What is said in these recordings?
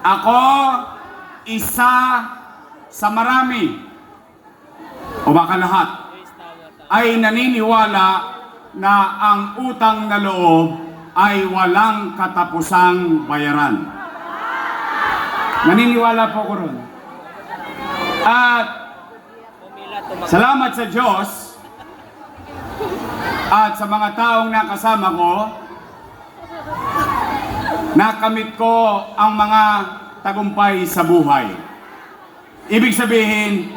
Ako, isa sa marami, o baka lahat, ay naniniwala na ang utang na loob ay walang katapusang bayaran. Naniniwala po ko ron. At salamat sa Diyos at sa mga taong nakasama ko, nakamit ko ang mga tagumpay sa buhay. Ibig sabihin,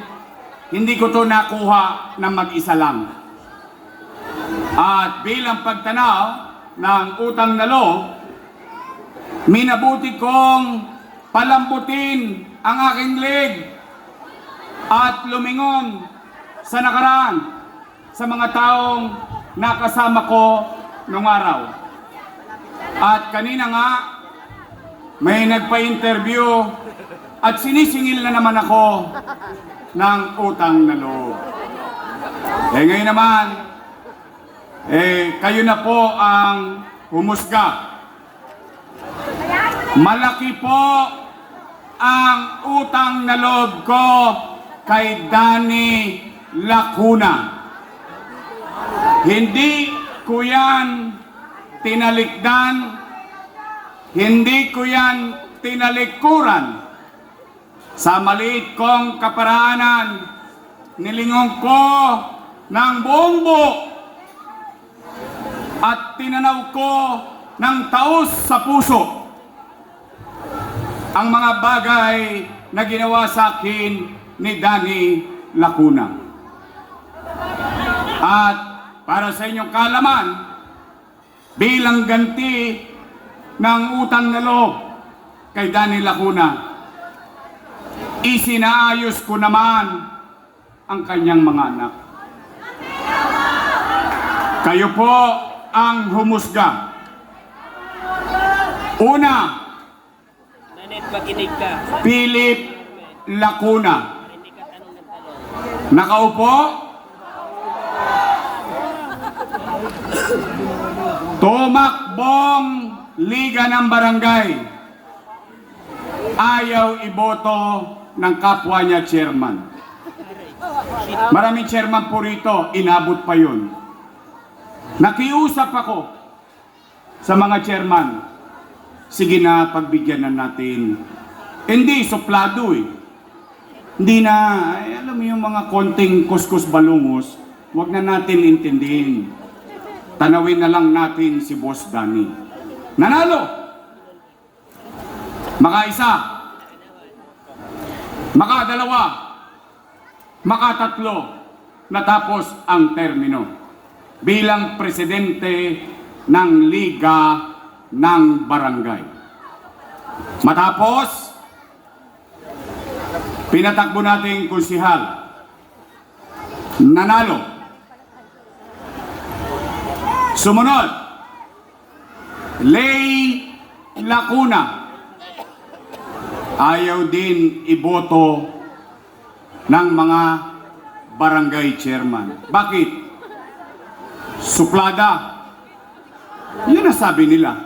hindi ko to nakuha ng mag-isa lang. At bilang pagtanaw ng utang na loob, minabuti kong palambutin ang aking leg at lumingon sa nakaraan sa mga taong nakasama ko nung araw. At kanina nga, may nagpa-interview at sinisingil na naman ako ng utang na loob. Ngayon naman, kayo na po ang humusga. Malaki po ang utang na loob ko kay Danny Lacuna. Hindi ko yan tinalikdan, hindi ko yan tinalikuran. Sa maliit kong kaparaanan, nilingon ko ng buong buo at tinanaw ko ng taos sa puso ang mga bagay na ginawa sa akin ni Danny Lacuna. At para sa inyong kaalaman, bilang ganti ng utang na loob kay Danny Lacuna, isinaayos ko naman ang kanyang mga anak. Kayo po ang humusga. Una, Philip Lacuna. Nakaupo? Tumakbong Liga ng Barangay. Ayaw iboto ng kapwa niya chairman. Maraming chairman po rito, inabot pa yun. Nakiusap ako sa mga chairman. Sige na, pagbigyan na natin. Hindi, suplado eh. Hindi na, alam mo yung mga konting kuskus balungos, wag na natin intindihin. Tanawin na lang natin si Boss Danny. Nanalo! Makaisa, makadalawa, makatatlo, natapos ang termino bilang presidente ng Liga ng Barangay. Matapos, pinatakbo nating konsihal. Nanalo. Sumunod, Lay Lacuna. Ayaw din iboto ng mga barangay chairman. Bakit? Suplada. Yun ang sabi nila.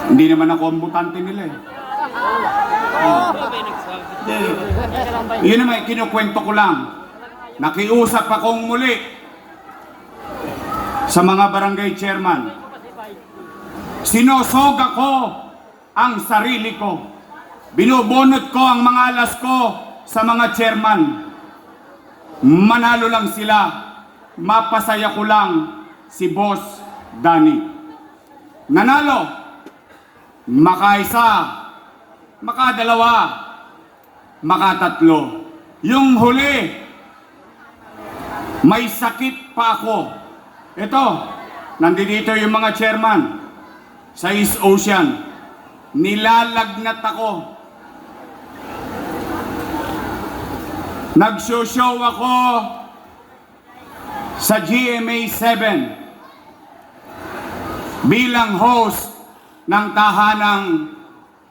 Hindi naman ako ang butante nila eh. Yun naman, kinukwento ko lang. Nakiusap akong muli sa mga barangay chairman. Sinosog ako ang sarili ko. Binubunot ko ang mga alas ko sa mga chairman. Manalo lang sila. Mapasaya ko lang si Boss Danny. Nanalo. Makaisa. Makadalawa. Makatatlo. Yung huli, may sakit pa ako. Ito, nandito yung mga chairman sa East Ocean. Nilalagnat ako. Nagshow ako sa GMA 7 bilang host ng tahanang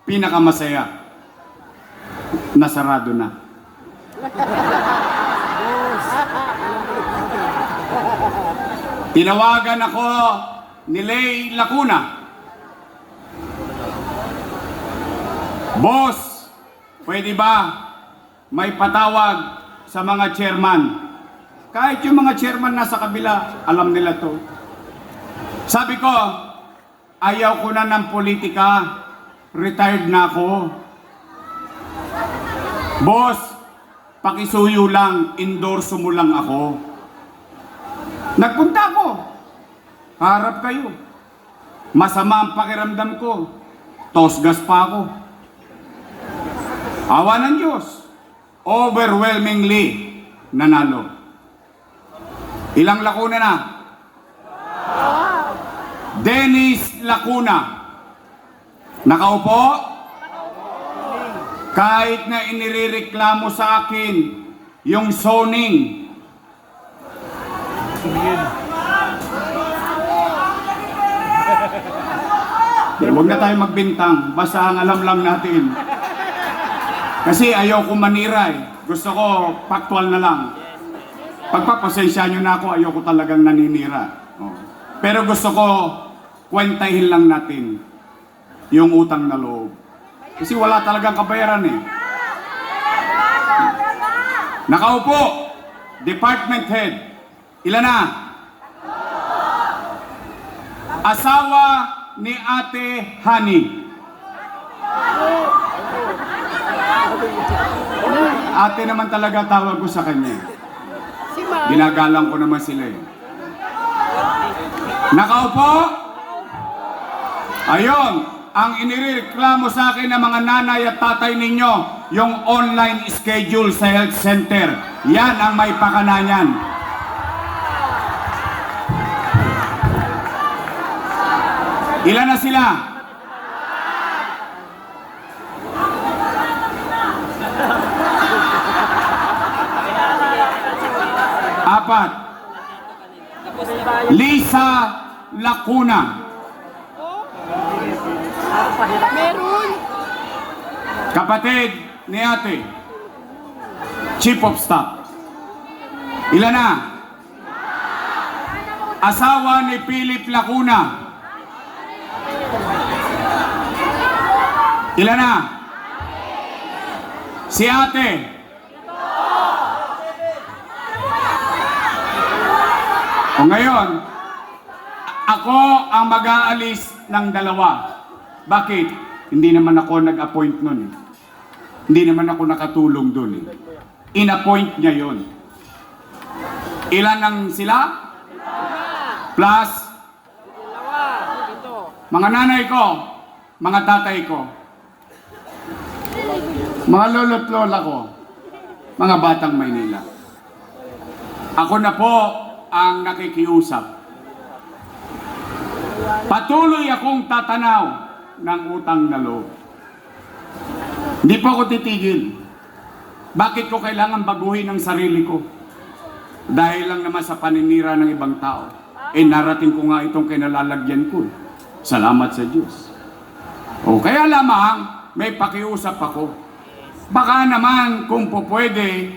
pinakamasaya. Nasarado na. Tinawagan ako ni Lay Lacuna. Boss, pwede ba may patawag sa mga chairman? Kahit yung mga chairman nasa kabila, alam nila to. Sabi ko, ayaw ko na ng politika. Retired na ako. Boss, pakisuyo lang, endorso mo lang ako. Nagpunta ako. Harap kayo. Masama ang pakiramdam ko. Tosgas pa ako. Awa ng Diyos. Overwhelmingly nanalo. Ilang Lacuna na? Dennis Lacuna. Nakaupo? Kahit na inireklamo sa akin yung zoning. Huwag na tayo magbintang. Basta ang alam lang natin. Kasi ayaw ko manira eh. Gusto ko factual na lang. Pagpapasensya nyo na ako, ayaw ko talagang naninira. Oh. Pero gusto ko kwentahin lang natin yung utang na loob. Kasi wala talagang kabayaran eh. Nakaupo, department head. Ilan na? Asawa ni Ate Hani. Ate naman talaga tawag ko sa kanya. Ginagalang ko naman sila eh. Nakaupo? Ayun, ang inireklamo sa akin ng mga nanay at tatay ninyo, yung online schedule sa health center. Yan ang may pakanayan. Ilan na sila? Apat. Lisa Lacuna. Meron. Kapatid ni ate. Chief of Staff. Ilan na? Asawa ni Philip Lacuna. Ilan na? Si ate. O ngayon, ako ang mag-aalis ng dalawa. Bakit? Hindi naman ako nag-appoint nun eh. Hindi naman ako nakatulong dun eh. In-appoint niya yon. Ilan ang sila? Plus? Mga nanay ko, mga tatay ko, mga lolo't lola ko, mga batang Maynila. Ako na po ang nakikiusap. Patuloy akong tatanaw ng utang na loob. Hindi po ako titigil. Bakit ko kailangan baguhin ang sarili ko? Dahil lang naman sa paninira ng ibang tao. Narating ko nga itong kinalalagyan ko. Salamat sa Diyos. O kaya lamang may pakiusap ako. Baka naman kung po pwede,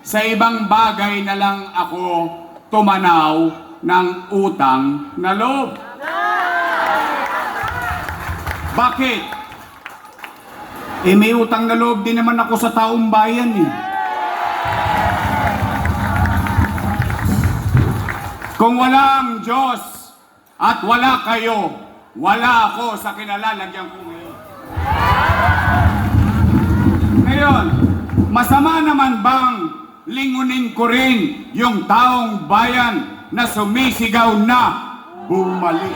sa ibang bagay na lang ako tumanaw ng utang na loob. Bakit? May utang na loob din naman ako sa taong bayan eh. Kung wala ang Diyos at wala kayo, wala ako sa kinalalagyan ko ngayon. Ngayon, masama naman bang lingunin ko rin yung taong bayan na sumisigaw na bumalik?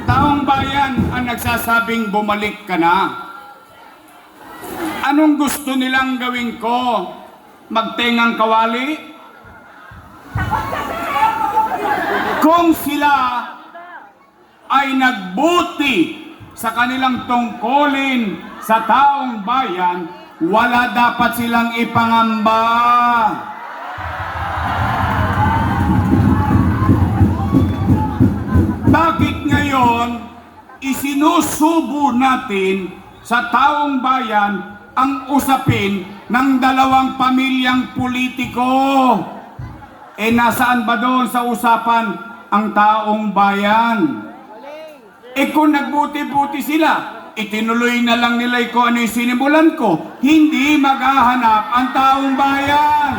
Taong bayan ang nagsasabing bumalik ka na. Anong gusto nilang gawin ko? Magtengang kawali? Kung sila ay nagbuti sa kanilang tungkulin sa taong bayan, wala dapat silang ipangamba. Bakit ngayon isinusubo natin sa taong bayan ang usapin ng dalawang pamilyang politiko? nasaan ba doon sa usapan ang taong bayan? Kung nagbuti-buti sila, itinuloy na lang nila kung ano yung sinimulan ko, hindi maghahanap ang taong bayan.